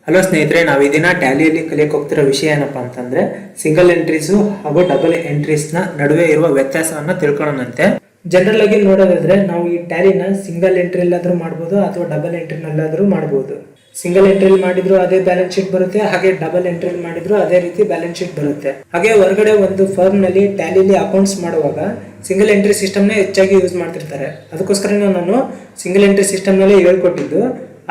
Hello ಸ್ನೇಹಿತರೆ, ನಾವು ಈ ದಿನ ಟ್ಯಾಲಿಯಲ್ಲಿ ಕಲಿಯಕ್ಕೆ ಹೋಗ್ತಿರೋ ವಿಷಯ ಏನಪ್ಪಾ ಅಂತಂದ್ರೆ ಸಿಂಗಲ್ ಎಂಟ್ರೀಸ್ ಹಾಗೂ ಡಬಲ್ ಎಂಟ್ರೀಸ್ ನ ನಡುವೆ ಇರುವ ವ್ಯತ್ಯಾಸವನ್ನ ತಿಳ್ಕೊಳ್ಳೋಣಂತೆ. ಜನರಲ್ ಆಗಿ ನೋಡೋದಾದ್ರೆ ನಾವು ಈ ಟ್ಯಾಲಿನ ಸಿಂಗಲ್ ಎಂಟ್ರಿ ಅಲ್ಲಾದ್ರೂ ಮಾಡಬಹುದು ಅಥವಾ ಡಬಲ್ ಎಂಟ್ರಿನಲ್ಲಾದ್ರೂ ಮಾಡಬಹುದು. ಸಿಂಗಲ್ ಎಂಟ್ರಿ ಮಾಡಿದ್ರು ಅದೇ ಬ್ಯಾಲೆನ್ಸ್ ಶೀಟ್ ಬರುತ್ತೆ, ಹಾಗೆ ಡಬಲ್ ಎಂಟ್ರಿ ಮಾಡಿದ್ರು ಅದೇ ರೀತಿ ಬ್ಯಾಲೆನ್ಸ್ ಶೀಟ್ ಬರುತ್ತೆ. ಹಾಗೆ ಹೊರಗಡೆ ಒಂದು ಫರ್ಮ್ ನಲ್ಲಿ ಟ್ಯಾಲಿಲಿ ಅಕೌಂಟ್ಸ್ ಮಾಡುವಾಗ ಸಿಂಗಲ್ ಎಂಟ್ರಿ ಸಿಸ್ಟಮ್ ನೇ ಹೆಚ್ಚಾಗಿ ಯೂಸ್ ಮಾಡ್ತಿರ್ತಾರೆ. ಅದಕ್ಕೋಸ್ಕರ ನಾನು ಸಿಂಗಲ್ ಎಂಟ್ರಿ ಸಿಸ್ಟಮ್ ನಲ್ಲಿ ಹೇಳ್ಕೊಟ್ಟಿದ್ದು.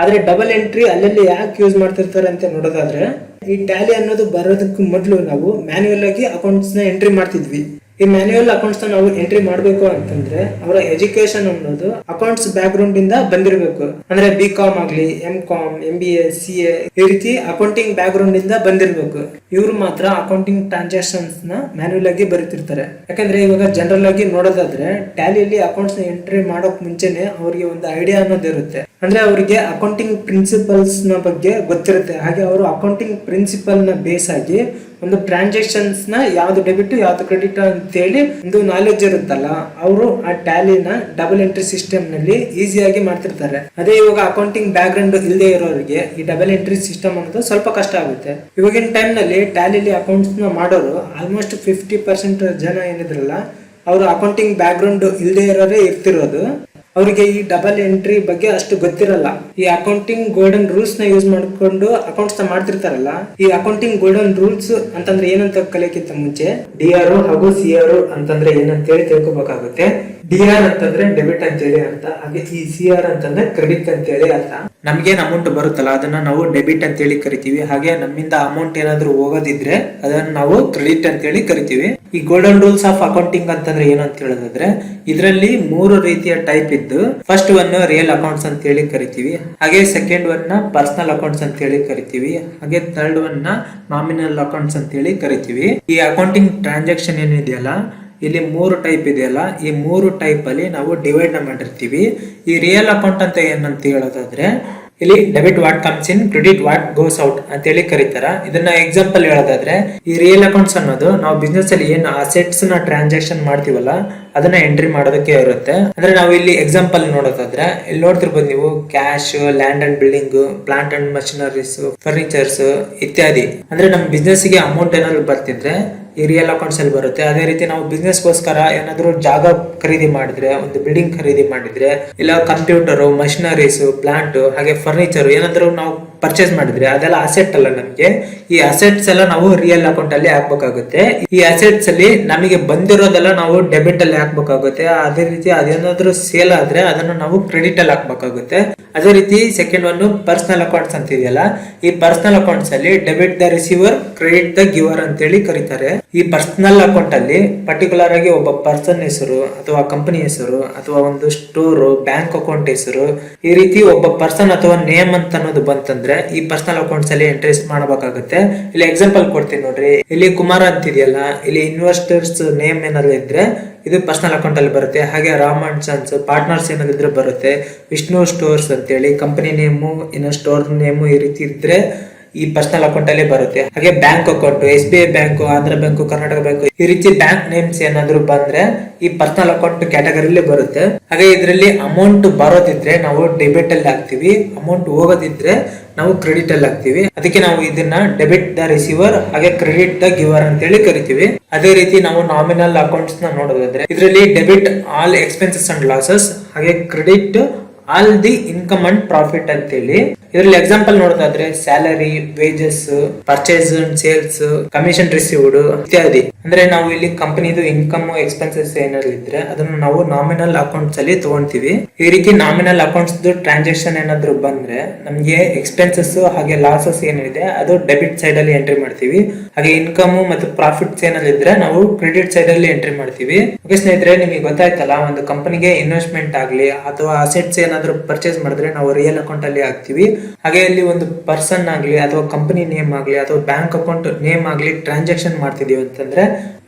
ಆದ್ರೆ ಡಬಲ್ ಎಂಟ್ರಿ ಅಲ್ಲಲ್ಲಿ ಯಾಕೆ ಯೂಸ್ ಮಾಡ್ತಿರ್ತಾರೆ ಅಂತ ನೋಡೋದಾದ್ರೆ, ಈ ಟ್ಯಾಲಿ ಅನ್ನೋದು ಬರೋದಕ್ಕೂ ಮೊದಲು ನಾವು ಮ್ಯಾನ್ಯುಯಲ್ ಆಗಿ ಅಕೌಂಟ್ಸ್ ನ ಎಂಟ್ರಿ ಮಾಡ್ತಿದ್ವಿ. ಈ ಮ್ಯಾನ್ಯುಯಲ್ ಅಕೌಂಟ್ಸ್ ನ ನಾವು ಎಂಟ್ರಿ ಮಾಡಬೇಕು ಅಂತಂದ್ರೆ ಅವರ ಎಜುಕೇಶನ್ ಅನ್ನೋದು ಅಕೌಂಟ್ಸ್ ಬ್ಯಾಕ್ ಗ್ರೌಂಡ್ ಇಂದ ಬಂದಿರಬೇಕು. ಅಂದ್ರೆ BCom ಆಗ್ಲಿ, MCom, MBA, CA ಈ ರೀತಿ ಅಕೌಂಟಿಂಗ್ ಬ್ಯಾಕ್ ಗ್ರೌಂಡ್ ಇಂದ ಬಂದಿರಬೇಕು. ಇವರು ಮಾತ್ರ ಅಕೌಂಟಿಂಗ್ ಟ್ರಾನ್ಸಾಕ್ಷನ್ಸ್ ನ ಮ್ಯಾನ್ಯುಯಲ್ ಆಗಿ ಬರೀತಿರ್ತಾರೆ. ಯಾಕಂದ್ರೆ ಇವಾಗ ಜನರಲ್ ಆಗಿ ನೋಡೋದಾದ್ರೆ ಟ್ಯಾಲಿಯಲ್ಲಿ ಅಕೌಂಟ್ಸ್ ನ ಎಂಟ್ರಿ ಮಾಡೋಕ್ ಮುಂಚೆನೆ ಅವರಿಗೆ ಒಂದು ಐಡಿಯಾ ಅನ್ನೋದು ಇರುತ್ತೆ. ಅಂದ್ರೆ ಅವರಿಗೆ ಅಕೌಂಟಿಂಗ್ ಪ್ರಿನ್ಸಿಪಲ್ಸ್ ನ ಬಗ್ಗೆ ಗೊತ್ತಿರುತ್ತೆ. ಹಾಗೆ ಅವರು ಅಕೌಂಟಿಂಗ್ ಪ್ರಿನ್ಸಿಪಲ್ ನ ಬೇಸ್ ಆಗಿ ಒಂದು ಟ್ರಾನ್ಸಾಕ್ಷನ್ಸ್ ನ ಯಾವ್ದು ಡೆಬಿಟ್ ಯಾವ್ದು ಕ್ರೆಡಿಟ್ ಅಂತ ಹೇಳಿ ಒಂದು ನಾಲೆಡ್ಜ್ ಇರುತ್ತಲ್ಲ, ಅವರು ಆ ಟ್ಯಾಲಿನ ಡಬಲ್ ಎಂಟ್ರಿ ಸಿಸ್ಟಮ್ ನಲ್ಲಿ ಈಸಿಯಾಗಿ ಮಾಡ್ತಿರ್ತಾರೆ. ಅದೇ ಇವಾಗ ಅಕೌಂಟಿಂಗ್ ಬ್ಯಾಕ್ ಗ್ರೌಂಡ್ ಇಲ್ಲದೆ ಇರೋರಿಗೆ ಈ ಡಬಲ್ ಎಂಟ್ರಿ ಸಿಸ್ಟಮ್ ಅನ್ನೋದು ಸ್ವಲ್ಪ ಕಷ್ಟ ಆಗುತ್ತೆ. ಇವಾಗಿನ ಟೈಮ್ ನಲ್ಲಿ ಟ್ಯಾಲಿಲಿ ಅಕೌಂಟ್ಸ್ ನ ಮಾಡೋರು ಆಲ್ಮೋಸ್ಟ್ 50% ಜನ ಏನಿದ್ರಲ್ಲ ಅವರು ಅಕೌಂಟಿಂಗ್ ಬ್ಯಾಕ್ ಗ್ರೌಂಡ್ ಇಲ್ಲದೆ ಇರೋರೇ ಇರ್ತಿರೋದು. ಅವರಿಗೆ ಈ ಡಬಲ್ ಎಂಟ್ರಿ ಬಗ್ಗೆ ಅಷ್ಟು ಗೊತ್ತಿರಲ್ಲ. ಈ ಅಕೌಂಟಿಂಗ್ ಗೋಲ್ಡನ್ ರೂಲ್ಸ್ ನ ಯೂಸ್ ಮಾಡ್ಕೊಂಡು ಅಕೌಂಟ್ಸ್ ನ ಮಾಡ್ತಿರ್ತಾರಲ್ಲ, ಈ ಅಕೌಂಟಿಂಗ್ ಗೋಲ್ಡನ್ ರೂಲ್ಸ್ ಅಂತಂದ್ರೆ ಏನಂತ ಕಲಿಯಕ್ಕಿಂತ ಮುಂಚೆ DR ಹಾಗೂ CR ಅಂತಂದ್ರೆ ಏನಂತ ಹೇಳಿ ತಿಳ್ಕೊಬೇಕಾಗುತ್ತೆ. DR ಅಂತಂದ್ರೆ ಡೆಬಿಟ್ ಅಂತ ಹೇಳಿ ಅರ್ಥ, ಹಾಗೆ ಈ CR ಅಂತಂದ್ರೆ ಕ್ರೆಡಿಟ್ ಅಂತ ಹೇಳಿ ಅರ್ಥ. ನಮ್ಗೇನ್ ಅಮೌಂಟ್ ಬರುತ್ತಲ್ಲ ಅದನ್ನ ನಾವು ಡೆಬಿಟ್ ಅಂತ ಹೇಳಿ ಕರಿತೀವಿ. ಹಾಗೆ ನಮ್ಮಿಂದ ಅಮೌಂಟ್ ಏನಾದ್ರೂ ಹೋಗೋದಿದ್ರೆ ಅದನ್ನ ನಾವು ಕ್ರೆಡಿಟ್ ಅಂತ ಹೇಳಿ ಕರಿತೀವಿ. ಈ ಗೋಲ್ಡನ್ ರೂಲ್ಸ್ ಆಫ್ ಅಕೌಂಟಿಂಗ್ ಅಂತಂದ್ರೆ ಏನು ಅಂತ ಹೇಳೋದಾದ್ರೆ, ಇದರಲ್ಲಿ 3 ರೀತಿಯ ಟೈಪ್ ಇದ್ದು, ಫಸ್ಟ್ ಒನ್ ರಿಯಲ್ ಅಕೌಂಟ್ಸ್ ಅಂತ ಹೇಳಿ ಕರಿತೀವಿ. ಹಾಗೆ ಸೆಕೆಂಡ್ ಒನ್ ನ ಪರ್ಸನಲ್ ಅಕೌಂಟ್ಸ್ ಅಂತ ಹೇಳಿ ಕರಿತೀವಿ. ಹಾಗೆ ಥರ್ಡ್ ಒನ್ ನ ನಾಮಿನಲ್ ಅಕೌಂಟ್ಸ್ ಅಂತ ಹೇಳಿ ಕರಿತೀವಿ. ಈ ಅಕೌಂಟಿಂಗ್ ಟ್ರಾನ್ಸಾಕ್ಷನ್ ಏನಿದೆಯಲ್ಲ, ಇಲ್ಲಿ 3 ಟೈಪ್ ಇದೆಯಲ್ಲ, ಈ 3 ಟೈಪ್ ಅಲ್ಲಿ ನಾವು ಡಿವೈಡ್ ಮಾಡಿರ್ತೀವಿ. ಈ ರಿಯಲ್ ಅಕೌಂಟ್ ಅಂತ ಏನಂತ ಹೇಳೋದಾದ್ರೆ, ಇಲ್ಲಿ debit what comes in, credit what goes out ಅಂತ ಹೇಳಿ ಕರೀತಾರ. ಇದನ್ನ ಎಕ್ಸಾಂಪಲ್ ಹೇಳೋದಾದ್ರೆ, ಈ ರಿಯಲ್ ಅಕೌಂಟ್ಸ್ ಅನ್ನೋದು ನಾವು ಬಿಸ್ನೆಸ್ ಅಲ್ಲಿ ಏನು ಅಸೆಟ್ಸ್ ನ ಟ್ರಾನ್ಸಾಕ್ಷನ್ ಮಾಡ್ತೀವಲ್ಲ ಅದನ್ನ ಎಂಟ್ರಿ ಮಾಡೋದಕ್ಕೆ ಇರುತ್ತೆ. ಅಂದ್ರೆ ನಾವು ಇಲ್ಲಿ ಎಕ್ಸಾಂಪಲ್ ನೋಡೋದಾದ್ರೆ, ಇಲ್ಲಿ ನೋಡ್ತಿರ್ಬೋದು ನೀವು cash, land and building, plant and machineries, furnitures ಇತ್ಯಾದಿ. ಅಂದ್ರೆ ನಮ್ಮ ಬಿಸ್ನೆಸ್ ಗೆ ಅಮೌಂಟ್ ಏನಾದ್ರು ಬರ್ತಿದ್ರೆ ಈ ರಿಯಲ್ ಅಕೌಂಟ್ಸ್ ಅಲ್ಲಿ ಬರುತ್ತೆ. ಅದೇ ರೀತಿ ನಾವು ಬಿಸ್ನೆಸ್ ಗೋಸ್ಕರ ಏನಾದ್ರು ಜಾಗ ಖರೀದಿ ಮಾಡಿದ್ರೆ, ಒಂದು ಬಿಲ್ಡಿಂಗ್ ಖರೀದಿ ಮಾಡಿದ್ರೆ, ಇಲ್ಲ ಕಂಪ್ಯೂಟರ್, ಮಷಿನರೀಸ್, ಪ್ಲಾಂಟ್, ಹಾಗೆ ಫರ್ನಿಚರ್ ಏನಾದ್ರು ನಾವು ಪರ್ಚೇಸ್ ಮಾಡಿದ್ರೆ ಅದೆಲ್ಲ ಅಸೆಟ್ ಅಲ್ಲ ನಮ್ಗೆ. ಈ ಅಸೆಟ್ಸ್ ಎಲ್ಲ ನಾವು ರಿಯಲ್ ಅಕೌಂಟ್ ಅಲ್ಲಿ ಹಾಕ್ಬೇಕಾಗುತ್ತೆ. ಈ ಅಸೆಟ್ಸ್ ಅಲ್ಲಿ ನಮಗೆ ಬಂದಿರೋದೆಲ್ಲ ನಾವು ಡೆಬಿಟ್ ಅಲ್ಲಿ ಹಾಕ್ಬೇಕಾಗುತ್ತೆ. ಅದೇ ರೀತಿ ಅದೇನಾದ್ರೂ ಸೇಲ್ ಆದ್ರೆ ಅದನ್ನ ನಾವು ಕ್ರೆಡಿಟ್ ಅಲ್ಲಿ ಹಾಕ್ಬೇಕಾಗುತ್ತೆ. ಅದೇ ರೀತಿ ಸೆಕೆಂಡ್ ಒನ್ ಪರ್ಸನಲ್ ಅಕೌಂಟ್ಸ್ ಅಂತ ಇದೆಯಲ್ಲ, ಈ ಪರ್ಸನಲ್ ಅಕೌಂಟ್ಸ್ ಅಲ್ಲಿ debit the receiver, credit the ಗಿವರ್ ಅಂತ ಹೇಳಿ ಕರೀತಾರೆ. ಈ ಪರ್ಸನಲ್ ಅಕೌಂಟ್ ಅಲ್ಲಿ ಪರ್ಟಿಕ್ಯುಲರ್ ಆಗಿ ಒಬ್ಬ ಪರ್ಸನ್ ಹೆಸರು ಅಥವಾ ಕಂಪನಿ ಹೆಸರು ಅಥವಾ ಒಂದು ಸ್ಟೋರ್, ಬ್ಯಾಂಕ್ ಅಕೌಂಟ್ ಹೆಸರು, ಈ ರೀತಿ ಒಬ್ಬ ಪರ್ಸನ್ ಅಥವಾ ನೇಮ್ ಅಂತ ಅನ್ನೋದು ಬಂತಂದ್ರೆ ಈ ಪರ್ಸನಲ್ ಅಕೌಂಟ್ಸ್ ಅಲ್ಲಿ ಎಂಟ್ರೀಸ್ ಮಾಡಬೇಕಾಗುತ್ತೆ. ಇಲ್ಲಿ ಎಕ್ಸಾಂಪಲ್ ಕೊಡ್ತೀನಿ ನೋಡ್ರಿ. ಇಲ್ಲಿ ಕುಮಾರ್ ಅಂತಿದೆಯಲ್ಲ, ಇಲ್ಲಿ ಇನ್ವೆಸ್ಟರ್ಸ್ ನೇಮ್ ಏನಾದ್ರು ಇದ್ರೆ ಇದು ಪರ್ಸನಲ್ ಅಕೌಂಟ್ ಅಲ್ಲಿ ಬರುತ್ತೆ. ಹಾಗೆ ರಾಮ್ ಅಂಡ್ ಸನ್ಸ್ ಪಾರ್ಟ್ನರ್ಸ್ ಏನಾದ್ರು ಬರುತ್ತೆ. ವಿಷ್ಣು ಸ್ಟೋರ್ಸ್ ಅಂತೇಳಿ ಕಂಪನಿ ನೇಮು, ಇನ್ನು ಸ್ಟೋರ್ ನೇಮು ಈ ರೀತಿ ಇದ್ರೆ ಈ ಪರ್ಸನಲ್ ಅಕೌಂಟ್ ಅಲ್ಲಿ ಬರುತ್ತೆ. ಹಾಗೆ bank account, SBI bank, Andhra bank, Karnataka bank ಈ ರೀತಿ ಬ್ಯಾಂಕ್ ನೇಮ್ಸ್ ಏನಾದ್ರು ಬಂದ್ರೆ ಈ ಪರ್ಸನಲ್ ಅಕೌಂಟ್ ಕ್ಯಾಟಗರಿಲಿ ಬರುತ್ತೆ. ಹಾಗೆ ಇದರಲ್ಲಿ ಅಮೌಂಟ್ ಬರೋದಿದ್ರೆ ನಾವು ಡೆಬಿಟ್ ಅಲ್ಲಿ ಹಾಕ್ತಿವಿ, ಅಮೌಂಟ್ ಹೋಗೋದಿದ್ರೆ ನಾವು ಕ್ರೆಡಿಟ್ ಅಲ್ಲಿ ಹಾಕ್ತಿವಿ. ಅದಕ್ಕೆ ನಾವು ಇದನ್ನ ಡೆಬಿಟ್ ದ ರಿಸೀವರ್ ಹಾಗೆ ಕ್ರೆಡಿಟ್ ದ ಗಿವರ್ ಅಂತ ಹೇಳಿ ಕರಿತೀವಿ. ಅದೇ ರೀತಿ ನಾವು ನಾಮಿನಲ್ ಅಕೌಂಟ್ಸ್ ನ ನೋಡೋದಾದ್ರೆ, ಇದರಲ್ಲಿ debit all expenses and losses, ಹಾಗೆ credit all the income and profit ಅಂತ ಹೇಳಿ. ಇದರಲ್ಲಿ ಎಕ್ಸಾಂಪಲ್ ನೋಡೋದಾದ್ರೆ salary, wages, purchase and sales, commission received ಇತ್ಯಾದಿ. ಅಂದ್ರೆ ನಾವು ಇಲ್ಲಿ ಕಂಪನಿದು ಇನ್ಕಮ್, ಎಕ್ಸ್ಪೆನ್ಸಸ್ ಏನಾದ್ರು ಇದ್ರೆ ಅದನ್ನ ನಾವು ನಾಮಿನಲ್ ಅಕೌಂಟ್ಸ್ ಅಲ್ಲಿ ತಗೊಂತೀವಿ. ಈ ರೀತಿ ನಾಮಿನಲ್ ಅಕೌಂಟ್ಸ್ ಟ್ರಾನ್ಸಾಕ್ಷನ್ ಏನಾದ್ರು ಬಂದ್ರೆ ನಮ್ಗೆ ಎಕ್ಸ್ಪೆನ್ಸಸ್ ಹಾಗೆ ಲಾಸಸ್ ಏನಿದೆ ಅದು ಡೆಬಿಟ್ ಸೈಡ್ ಅಲ್ಲಿ ಎಂಟ್ರಿ ಮಾಡ್ತೀವಿ. ಹಾಗೆ ಇನ್ಕಮ್ ಮತ್ತು ಪ್ರಾಫಿಟ್ಸ್ ಏನಾದ್ರು ಇದ್ರೆ ನಾವು ಕ್ರೆಡಿಟ್ ಸೈಡ್ ಅಲ್ಲಿ ಎಂಟ್ರಿ ಮಾಡ್ತೀವಿ. ಓಕೆ ಸ್ನೇಹಿತರೆ, ನಿಮಗೆ ಗೊತ್ತಾಯ್ತಲ್ಲ, ಒಂದು ಕಂಪನಿಗೆ ಇನ್ವೆಸ್ಟ್ಮೆಂಟ್ ಆಗ್ಲಿ ಅಥವಾ ಅಸೆಟ್ಸ್ ಏನಾದ್ರು ಪರ್ಚೇಸ್ ಮಾಡಿದ್ರೆ ನಾವು ರಿಯಲ್ ಅಕೌಂಟ್ ಅಲ್ಲಿ ಹಾಕ್ತಿವಿ. ಹಾಗೆ ಇಲ್ಲಿ ಒಂದು ಪರ್ಸನ್ ಆಗ್ಲಿ ಅಥವಾ ಕಂಪನಿ ನೇಮ್ ಆಗ್ಲಿ ಅಥವಾ ಬ್ಯಾಂಕ್ ಅಕೌಂಟ್ ನೇಮ್ ಆಗ್ಲಿ ಟ್ರಾನ್ಸಾಕ್ಷನ್ ಮಾಡ್ತಿದೀವಿ ಅಂತಂದ್ರೆ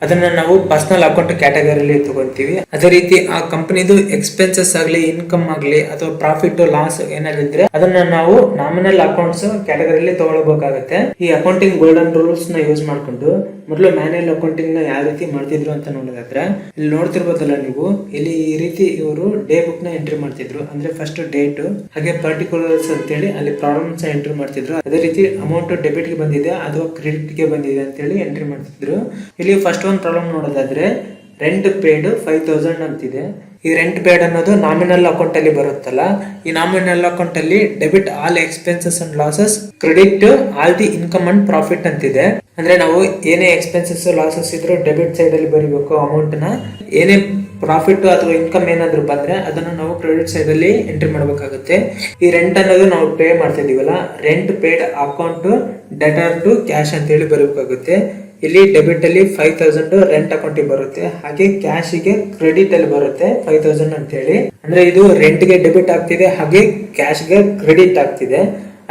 ಅದನ್ನ ನಾವು ಪರ್ಸನಲ್ ಅಕೌಂಟ್ ಕ್ಯಾಟಗರಿಲಿ ತಗೊಂತೀವಿ. ಅದೇ ರೀತಿ ಆ ಕಂಪನಿದು ಎಕ್ಸ್ಪೆನ್ಸಸ್ ಆಗಲಿ, ಇನ್ಕಮ್ ಆಗಲಿ ಅಥವಾ ಪ್ರಾಫಿಟ್ ಲಾಸ್ ಏನಾದ್ರು ಇದ್ರೆ ಅದನ್ನ ನಾವು ನಾಮಿನಲ್ ಅಕೌಂಟ್ಸ್ ಕ್ಯಾಟಗರಿಲಿ ತಗೊಳ್ಬೇಕಾಗುತ್ತೆ. ಈ ಅಕೌಂಟಿಂಗ್ ಗೋಲ್ಡನ್ ರೂಲ್ಸ್ ನ ಯೂಸ್ ಮಾಡ್ಕೊಂಡು ಮೊದಲು ಮ್ಯಾನ್ಯಲ್ ಅಕೌಂಟಿಂಗ್ ನ ಯಾವ ರೀತಿ ಮಾಡ್ತಿದ್ರು ಅಂತ ನೋಡೋದಾದ್ರೆ, ಇಲ್ಲಿ ನೋಡ್ತಿರ್ಬೋದಲ್ಲ ನೀವು, ಇಲ್ಲಿ ಈ ರೀತಿ ಇವರು ಡೇ ಬುಕ್ ನ ಎಂಟ್ರಿ ಮಾಡ್ತಿದ್ರು. ಅಂದ್ರೆ ಫಸ್ಟ್ ಡೇಟ್ ಹಾಗೆ ಪರ್ಟಿಕ್ಯುಲರ್ಸ್ ಅಂತೇಳಿ ಅಲ್ಲಿ ಪ್ರಾಬ್ಲಮ್ಸ್ ಎಂಟ್ರಿ ಮಾಡ್ತಿದ್ರು. ಅದೇ ರೀತಿ ಅಮೌಂಟ್ ಡೆಬಿಟ್ ಗೆ ಬಂದಿದೆ ಅಥವಾ ಕ್ರೆಡಿಟ್ ಗೆ ಬಂದಿದೆ ಅಂತೇಳಿ ಎಂಟ್ರಿ ಮಾಡ್ತಿದ್ರು. ಇಲ್ಲಿ ಫಸ್ಟ್ ಒಂದು ಪ್ರಾಬ್ಲಮ್ ನೋಡೋದಾದ್ರೆ, ರೆಂಟ್ ಪೇಡ್ 5000 ಅಂತಿದೆ. ಈ ರೆಂಟ್ ಪೇಡ್ ಅನ್ನೋದು ನಾಮಿನಲ್ ಅಕೌಂಟ್ ಅಲ್ಲಿ ಬರುತ್ತಲ್ಲ, ಈ ನಾಮಿನಲ್ ಅಕೌಂಟ್ ಅಲ್ಲಿ debit all expenses and losses, credit all the income and profit ಅಂತಿದೆ. ಅಂದ್ರೆ ನಾವು ಏನೇ ಎಕ್ಸ್ಪೆನ್ಸಸ್ ಲಾಸಸ್ ಇದ್ರು ಡೆಬಿಟ್ ಸೈಡ್ ಅಲ್ಲಿ ಬರೀಬೇಕು ಅಮೌಂಟ್ ನ. ಏನೇ ಪ್ರಾಫಿಟ್ ಅಥವಾ ಇನ್ಕಮ್ ಏನಾದ್ರು ಬಂದ್ರೆ ಅದನ್ನ ನಾವು ಕ್ರೆಡಿಟ್ ಸೈಡ್ ಅಲ್ಲಿ ಎಂಟ್ರಿ ಮಾಡಬೇಕಾಗುತ್ತೆ. ಈ ರೆಂಟ್ ಅನ್ನೋದು ನಾವು ಪೇ ಮಾಡ್ತಾ ಇದೀವಲ್ಲ, rent paid account debtor to cash ಅಂತ ಹೇಳಿ ಬರಬೇಕಾಗುತ್ತೆ. ಇಲ್ಲಿ ಡೆಬಿಟ್ ಅಲ್ಲಿ 5000 ರೆಂಟ್ ಅಕೌಂಟ್ ಬರುತ್ತೆ, ಹಾಗೆ ಕ್ಯಾಶ್ ಗೆ ಕ್ರೆಡಿಟ್ ಅಲ್ಲಿ ಬರುತ್ತೆ 5000 ಅಂತ ಹೇಳಿ. ಅಂದ್ರೆ ಇದು ರೆಂಟ್ ಗೆ ಡೆಬಿಟ್ ಆಗ್ತಿದೆ ಹಾಗೆ ಕ್ಯಾಶ್ ಗೆ ಕ್ರೆಡಿಟ್ ಆಗ್ತಿದೆ.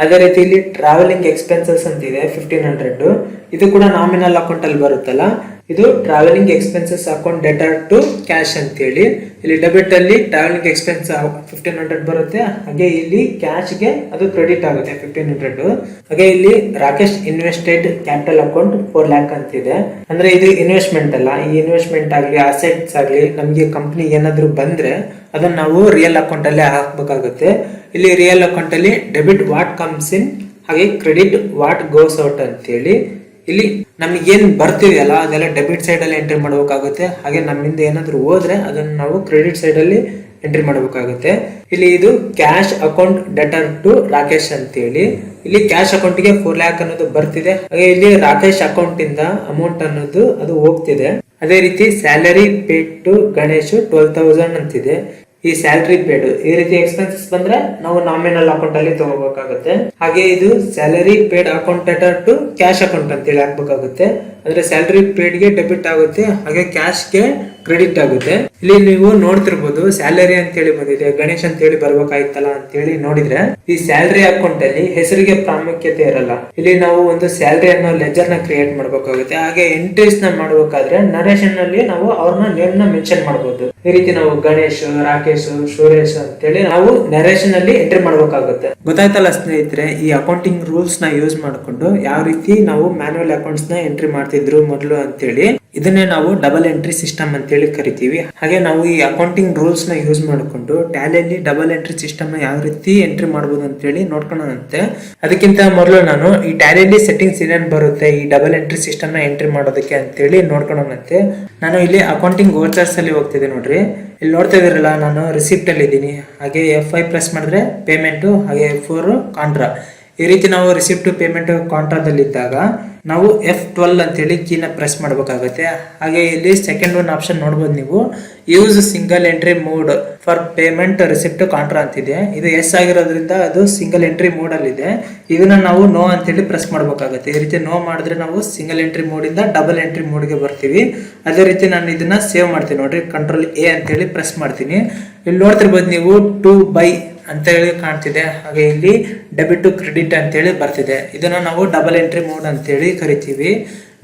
ಅದೇ ರೀತಿ ಇಲ್ಲಿ ಟ್ರಾವೆಲಿಂಗ್ ಎಕ್ಸ್ಪೆನ್ಸಸ್ ಅಂತಿದೆ 1500. ಇದು ಕೂಡ ನಾಮಿನಲ್ ಅಕೌಂಟ್ ಅಲ್ಲಿ ಬರುತ್ತಲ್ಲ, ಇದು travelling expenses account debtor to cash ಅಂತೇಳಿ. ಇಲ್ಲಿ ಡೆಬಿಟ್ ಅಲ್ಲಿ ಟ್ರಾವೆಲಿಂಗ್ ಎಕ್ಸ್ಪೆನ್ಸ್ 1500 ಬರುತ್ತೆ, ಹಾಗೆ ಇಲ್ಲಿ ಕ್ಯಾಶ್ ಗೆ ಅದು ಕ್ರೆಡಿಟ್ ಆಗುತ್ತೆ 1500. ಹಾಗೆ ಇಲ್ಲಿ Rakesh invested capital account 4 lakh ಅಂತಿದೆ. ಅಂದ್ರೆ ಇದು ಇನ್ವೆಸ್ಟ್ಮೆಂಟ್ ಅಲ್ಲ, ಈ ಇನ್ವೆಸ್ಟ್ಮೆಂಟ್ ಆಗ್ಲಿ ಅಸೆಟ್ಸ್ ಆಗ್ಲಿ ನಮ್ಗೆ ಕಂಪ್ನಿ ಏನಾದ್ರು ಬಂದ್ರೆ ಅದನ್ನ ನಾವು ರಿಯಲ್ ಅಕೌಂಟ್ ಅಲ್ಲೇ ಹಾಕ್ಬೇಕಾಗುತ್ತೆ. ಇಲ್ಲಿ ರಿಯಲ್ ಅಕೌಂಟ್ ಅಲ್ಲಿ ಡೆಬಿಟ್ ವಾಟ್ ಕಮ್ಸ್ ಇನ್ ಹಾಗೆ ಕ್ರೆಡಿಟ್ ವಾಟ್ ಗೋಸ್ ಔಟ್ ಅಂತೇಳಿ. ಇಲ್ಲಿ ನಮ್ಗೆ ಏನ್ ಬರ್ತಿದೆಯಲ್ಲ ಅದೆಲ್ಲ ಡೆಬಿಟ್ ಸೈಡ್ ಅಲ್ಲಿ ಎಂಟ್ರಿ ಮಾಡಬೇಕಾಗುತ್ತೆ, ಹಾಗೆ ನಮ್ಮಿಂದ ಏನಾದ್ರು ಹೋದ್ರೆ ಅದನ್ನ ನಾವು ಕ್ರೆಡಿಟ್ ಸೈಡ್ ಅಲ್ಲಿ ಎಂಟ್ರಿ ಮಾಡಬೇಕಾಗುತ್ತೆ. ಇಲ್ಲಿ ಇದು cash account debtor to Rakesh ಅಂತೇಳಿ. ಇಲ್ಲಿ ಕ್ಯಾಶ್ ಅಕೌಂಟ್ ಗೆ 4 lakh ಅನ್ನೋದು ಬರ್ತಿದೆ, ಹಾಗೆ ಇಲ್ಲಿ ರಾಕೇಶ್ ಅಕೌಂಟ್ ಇಂದ ಅಮೌಂಟ್ ಅನ್ನೋದು ಅದು ಹೋಗ್ತಿದೆ. ಅದೇ ರೀತಿ ಸ್ಯಾಲರಿ ಪೇಡ್ ಟು ಗಣೇಶ್ 12,000 ಅಂತಿದೆ. ಈ ಸ್ಯಾಲರಿ ಪೇಡ್ ಈ ರೀತಿ ಎಕ್ಸ್ಪೆನ್ಸಸ್ ಬಂದ್ರೆ ನಾವು ನಾಮಿನಲ್ ಅಕೌಂಟ್ ಅಲ್ಲಿ ತಗೋಬೇಕಾಗುತ್ತೆ. ಹಾಗೆ ಇದು salary paid account debtor to cash account ಅಂತ ಹೇಳಿ ಹಾಕ್ಬೇಕಾಗುತ್ತೆ. ಅಂದ್ರೆ ಸ್ಯಾಲರಿ ಪೇಡ್ ಗೆ ಡೆಬಿಟ್ ಆಗುತ್ತೆ, ಹಾಗೆ ಕ್ಯಾಶ್ ಗೆ ಕ್ರೆಡಿಟ್ ಆಗುತ್ತೆ. ಇಲ್ಲಿ ನೀವು ನೋಡ್ತಿರ್ಬೋದು ಸ್ಯಾಲರಿ ಅಂತ ಹೇಳಿ ಬಂದಿದೆ, ಗಣೇಶ್ ಅಂತ ಹೇಳಿ ಬರ್ಬೇಕಾಯ್ತಲ್ಲ ಅಂತ ಹೇಳಿ ನೋಡಿದ್ರೆ ಈ ಸ್ಯಾಲರಿ ಅಕೌಂಟ್ ಅಲ್ಲಿ ಹೆಸರಿಗೆ ಪ್ರಾಮುಖ್ಯತೆ ಇರಲ್ಲ. ಇಲ್ಲಿ ನಾವು ಒಂದು ಸ್ಯಾಲರಿ ಅನ್ನೋ ಲೆಜರ್ ನ ಕ್ರಿಯೇಟ್ ಮಾಡಬೇಕಾಗುತ್ತೆ. ಹಾಗೆ ಎಂಟ್ರೀಸ್ ನ ಮಾಡಬೇಕಾದ್ರೆ ನರೇಶನ್ ಅಲ್ಲಿ ನಾವು ಅವ್ರನ್ನ ನೇಮ್ ನ ಮೆನ್ಷನ್ ಮಾಡಬಹುದು. ಈ ರೀತಿ ನಾವು ಗಣೇಶ್, ರಾಕೇಶ್, ಸುರೇಶ್ ಅಂತೇಳಿ ನಾವು ನರೇಶನ್ ಅಲ್ಲಿ ಎಂಟ್ರಿ ಮಾಡಬೇಕಾಗುತ್ತೆ. ಗೊತ್ತಾಯ್ತಲ್ಲ ಸ್ನೇಹಿತರೆ, ಈ ಅಕೌಂಟಿಂಗ್ ರೂಲ್ಸ್ ನ ಯೂಸ್ ಮಾಡಿಕೊಂಡು ಯಾವ ರೀತಿ ನಾವು ಮ್ಯಾನ್ಯುವಲ್ ಅಕೌಂಟ್ಸ್ ನ ಎಂಟ್ರಿ ಮಾಡ್ತಿದ್ರು ಮೊದಲು ಅಂತೇಳಿ. ಇದನ್ನೇ ನಾವು ಡಬಲ್ ಎಂಟ್ರಿ ಸಿಸ್ಟಮ್ ಅಂತ ಹೇಳಿ ಕರಿತೀವಿ. ಹಾಗೆ ನಾವು ಈ ಅಕೌಂಟಿಂಗ್ ರೂಲ್ಸ್ ನ ಯೂಸ್ ಮಾಡಿಕೊಂಡು ಟ್ಯಾಲಿಯಲ್ಲಿ ಡಬಲ್ ಎಂಟ್ರಿ ಸಿಸ್ಟಮ್ ನ ಯಾವ ರೀತಿ ಎಂಟ್ರಿ ಮಾಡಬಹುದು ಅಂತ ಹೇಳಿ ನೋಡ್ಕೊಳ್ಳೋಣಂತೆ. ಅದಕ್ಕಿಂತ ಮೊದಲು ನಾನು ಈ ಟ್ಯಾಲಿಯಲ್ಲಿ ಸೆಟ್ಟಿಂಗ್ಸ್ ಏನೇನ್ ಬರುತ್ತೆ ಈ ಡಬಲ್ ಎಂಟ್ರಿ ಸಿಸ್ಟಮ್ ನ ಎಂಟ್ರಿ ಮಾಡೋದಕ್ಕೆ ಅಂತ ಹೇಳಿ ನೋಡ್ಕೊಳ್ಳೋಣಂತೆ. ನಾನು ಇಲ್ಲಿ ಅಕೌಂಟಿಂಗ್ ವೋಚರ್ಸ್ ಅಲ್ಲಿ ಹೋಗ್ತಿದೆ ನೋಡ್ರಿ. ಇಲ್ಲಿ ನೋಡ್ತಾ ಇದ್ರಲ್ಲ, ನಾನು ರಿಸಿಪ್ಟ್ ಅಲ್ಲಿ ಇದ್ದೀನಿ. ಹಾಗೆ F5 ಪ್ರೆಸ್ ಮಾಡಿದ್ರೆ ಪೇಮೆಂಟ್, ಹಾಗೆ F4 ಕಾಂಟ್ರಾ. ಈ ರೀತಿ ನಾವು ರಿಸಿಪ್ಟ್ ಪೇಮೆಂಟ್ ಕಾಂಟ್ರಾದಲ್ಲಿ ಇದ್ದಾಗ ನಾವು F12 ಅಂತೇಳಿ ಕೀನ ಪ್ರೆಸ್ ಮಾಡಬೇಕಾಗುತ್ತೆ. ಹಾಗೆ ಇಲ್ಲಿ ಸೆಕೆಂಡ್ ಒಂದು ಆಪ್ಷನ್ ನೋಡ್ಬೋದು ನೀವು, use single entry mode for payment receipt contra ಅಂತಿದೆ. ಇದು ಎಸ್ ಆಗಿರೋದ್ರಿಂದ ಅದು ಸಿಂಗಲ್ ಎಂಟ್ರಿ ಮೋಡ್ ಅಲ್ಲಿ ಇದೆ. ಇದನ್ನ ನಾವು ನೋ ಅಂತೇಳಿ ಪ್ರೆಸ್ ಮಾಡಬೇಕಾಗುತ್ತೆ. ಈ ರೀತಿ ನೋ ಮಾಡಿದ್ರೆ ನಾವು ಸಿಂಗಲ್ ಎಂಟ್ರಿ ಮೋಡ್ ಇಂದ ಡಬಲ್ ಎಂಟ್ರಿ ಮೋಡ್ಗೆ ಬರ್ತೀವಿ. ಅದೇ ರೀತಿ ನಾನು ಇದನ್ನ ಸೇವ್ ಮಾಡ್ತೀನಿ ನೋಡ್ರಿ, ಕಂಟ್ರೋಲ್ A ಅಂತೇಳಿ ಪ್ರೆಸ್ ಮಾಡ್ತೀನಿ. ಇಲ್ಲಿ ನೋಡ್ತಿರ್ಬೋದು ನೀವು 2 by ಅಂತ ಹೇಳಿ ಕಾಣ್ತಿದೆ. ಹಾಗೆ ಇಲ್ಲಿ ಡೆಬಿಟ್ ಟು ಕ್ರೆಡಿಟ್ ಅಂತೇಳಿ ಬರ್ತಿದೆ. ಇದನ್ನ ನಾವು ಡಬಲ್ ಎಂಟ್ರಿ ಮೋಡ್ ಅಂತೇಳಿ ಕರಿತೀವಿ.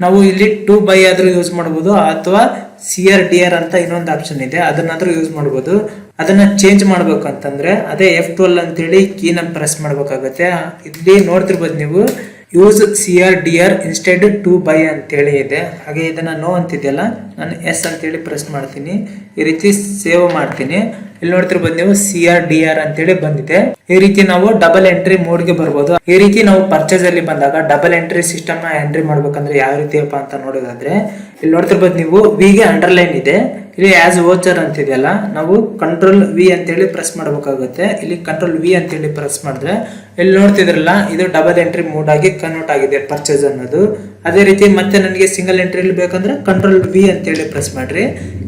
ನಾವು ಇಲ್ಲಿ 2 by ಆದ್ರೂ ಯೂಸ್ ಮಾಡಬಹುದು, ಅಥವಾ CRDR ಅಂತ ಇನ್ನೊಂದು ಆಪ್ಷನ್ ಇದೆ, ಅದನ್ನಾದ್ರೂ ಯೂಸ್ ಮಾಡಬಹುದು. ಅದನ್ನ ಚೇಂಜ್ ಮಾಡ್ಬೇಕಂತಂದ್ರೆ ಅದೇ F12 ಅಂತೇಳಿ ಕೀನ ಪ್ರೆಸ್ ಮಾಡ್ಬೇಕಾಗತ್ತೆ. ಇಲ್ಲಿ ನೋಡ್ತಿರ್ಬೋದು ನೀವು, ಯೂಸ್ CRDR ಇನ್ಸ್ಟೆಡ್ 2 by ಅಂತೇಳಿ ಇದೆ. ಹಾಗೆ ಇದನ್ನ ನೋ ಅಂತಿದೆಯಲ್ಲ, ನಾನು ಎಸ್ ಅಂತೇಳಿ ಪ್ರೆಸ್ ಮಾಡ್ತೀನಿ. ಈ ರೀತಿ ಸೇವ್ ಮಾಡ್ತೀನಿ. ಇಲ್ಲಿ ನೋಡ್ತಿರ್ಬೋದು ನೀವು CRDR ಅಂತೇಳಿ ಬಂದಿದೆ. ಈ ರೀತಿ ನಾವು ಡಬಲ್ ಎಂಟ್ರಿ ಮೋಡ್ಗೆ ಬರ್ಬೋದು. ಈ ರೀತಿ ನಾವು ಪರ್ಚೇಸ್ ಅಲ್ಲಿ ಬಂದಾಗ ಡಬಲ್ ಎಂಟ್ರಿ ಸಿಸ್ಟಮ್ ನ ಎಂಟ್ರಿ ಮಾಡ್ಬೇಕಂದ್ರೆ ಯಾವ ರೀತಿಯಪ್ಪ ಅಂತ ನೋಡೋದಾದ್ರೆ, ಇಲ್ಲಿ ನೋಡ್ತಿರ್ಬೋದು ನೀವು ವಿ ಗೆ ಅಂಡರ್ಲೈನ್ ಇದೆ. ಇಲ್ಲಿ ಆಸ್ ವೋಚರ್ ಅಂತಿದೆಯಲ್ಲ, ನಾವು ಕಂಟ್ರೋಲ್ V ಅಂತೇಳಿ ಪ್ರೆಸ್ ಮಾಡಬೇಕಾಗುತ್ತೆ. ಇಲ್ಲಿ ಕಂಟ್ರೋಲ್ V ಅಂತೇಳಿ ಪ್ರೆಸ್ ಮಾಡಿದ್ರೆ ಇಲ್ಲಿ ನೋಡ್ತಿದ್ರಲ್ಲ, ಇದು ಡಬಲ್ ಎಂಟ್ರಿ ಮೋಡ್ ಆಗಿ ಕನ್ವರ್ಟ್ ಆಗಿದೆ ಪರ್ಚೇಸ್ ಅನ್ನೋದು. ಅದೇ ರೀತಿ ಮತ್ತೆ ನನಗೆ ಸಿಂಗಲ್ ಎಂಟ್ರಿಲಿ ಬೇಕಂದ್ರೆ ಕಂಟ್ರೋಲ್ V ಅಂತೇಳಿ ಪ್ರೆಸ್ ಮಾಡ್ರಿ,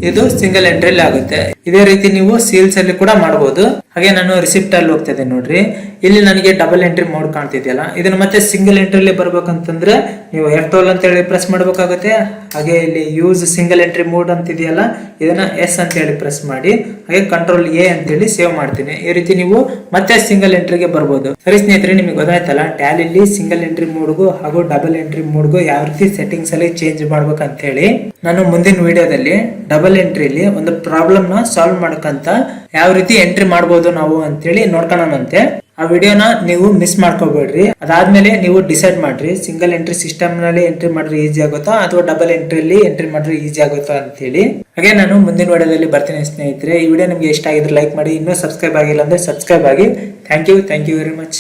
ಇದು ಸಿಂಗಲ್ ಎಂಟ್ರಿಲಿ ಆಗುತ್ತೆ. ಇದೇ ರೀತಿ ನೀವು ಸೇಲ್ಸ್ ಅಲ್ಲಿ ಕೂಡ ಮಾಡಬಹುದು. ಹಾಗೆ ನಾನು ರಿಸಿಪ್ಟ್ ಅಲ್ಲಿ ಹೋಗ್ತಾ ಇದ್ದೇನೆ ನೋಡ್ರಿ. ಇಲ್ಲಿ ನನಗೆ ಡಬಲ್ ಎಂಟ್ರಿ ಮೋಡ್ ಕಾಣ್ತಿದೆಯಲ್ಲ, ಇದನ್ನ ಮತ್ತೆ ಸಿಂಗಲ್ ಎಂಟ್ರಿಲಿ ಬರ್ಬೇಕಂತಂದ್ರೆ ನೀವು F12 ಅಂತ ಹೇಳಿ ಪ್ರೆಸ್ ಮಾಡಬೇಕಾಗುತ್ತೆ. ಹಾಗೆ ಇಲ್ಲಿ ಯೂಸ್ ಸಿಂಗಲ್ ಎಂಟ್ರಿ ಮೋಡ್ ಅಂತಿದೆಯಲ್ಲ, ಇದನ್ನ ಎಸ್ ಅಂತ ಹೇಳಿ ಪ್ರೆಸ್ ಮಾಡಿ, ಹಾಗೆ ಕಂಟ್ರೋಲ್ ಎ ಅಂತ ಹೇಳಿ ಸೇವ್ ಮಾಡ್ತೀನಿ. ಈ ರೀತಿ ನೀವು ಮತ್ತೆ ಸಿಂಗಲ್ ಎಂಟ್ರಿಗೆ ಬರ್ಬೋದು. ಸರಿ ಸ್ನೇಹಿತರೆ, ನಿಮಗೆ ಗೊತ್ತಾಯ್ತಲ್ಲ ಟ್ಯಾಲಿಲಿ ಸಿಂಗಲ್ ಎಂಟ್ರಿ ಮೋಡ್ಗೂ ಹಾಗೂ ಡಬಲ್ ಎಂಟ್ರಿ ಮೋಡ್ಗೂ ಯಾವ ರೀತಿ ಸೆಟ್ಟಿಂಗ್ಸ್ ಅಲ್ಲಿ ಚೇಂಜ್ ಮಾಡ್ಬೇಕಂತ ಹೇಳಿ ನಾನು ಮುಂದಿನ ವಿಡಿಯೋದಲ್ಲಿ ಡಬಲ್ ಎಂಟ್ರಿಲಿ ಒಂದು ಪ್ರಾಬ್ಲಮ್ ನ ಸಾಲ್ವ್ ಮಾಡಕಂತ ಯಾವ ರೀತಿ ಎಂಟ್ರಿ ಮಾಡಬಹುದು ನಾವು ಅಂತೇಳಿ ನೋಡ್ಕೊಳ್ಳೋಣಂತೆ. ಆ ವಿಡಿಯೋನ ನೀವು ಮಿಸ್ ಮಾಡ್ಕೋಬೇಡ್ರಿ. ಅದಾದ್ಮೇಲೆ ನೀವು ಡಿಸೈಡ್ ಮಾಡ್ರಿ ಸಿಂಗಲ್ ಎಂಟ್ರಿ ಸಿಸ್ಟಮ್ ನಲ್ಲಿ ಎಂಟ್ರಿ ಮಾಡಿದ್ರೆ ಈಸಿ ಆಗುತ್ತಾ ಅಥವಾ ಡಬಲ್ ಎಂಟ್ರಿಲಿ ಎಂಟ್ರಿ ಮಾಡಿದ್ರೆ ಈಸಿ ಆಗುತ್ತಾ ಅಂತ ಹೇಳಿ. ಹಾಗೆ ನಾನು ಮುಂದಿನ ವಿಡಿಯೋದಲ್ಲಿ ಬರ್ತೀನಿ ಸ್ನೇಹಿತರೆ. ಈ ವಿಡಿಯೋ ನಿಮ್ಗೆ ಇಷ್ಟ ಆಗಿದ್ರೆ ಲೈಕ್ ಮಾಡಿ, ಇನ್ನೂ ಸಬ್ಸ್ಕ್ರೈಬ್ ಆಗಿಲ್ಲ ಅಂದ್ರೆ ಸಬ್ಸ್ಕ್ರೈಬ್ ಆಗಿ. Thank you very much.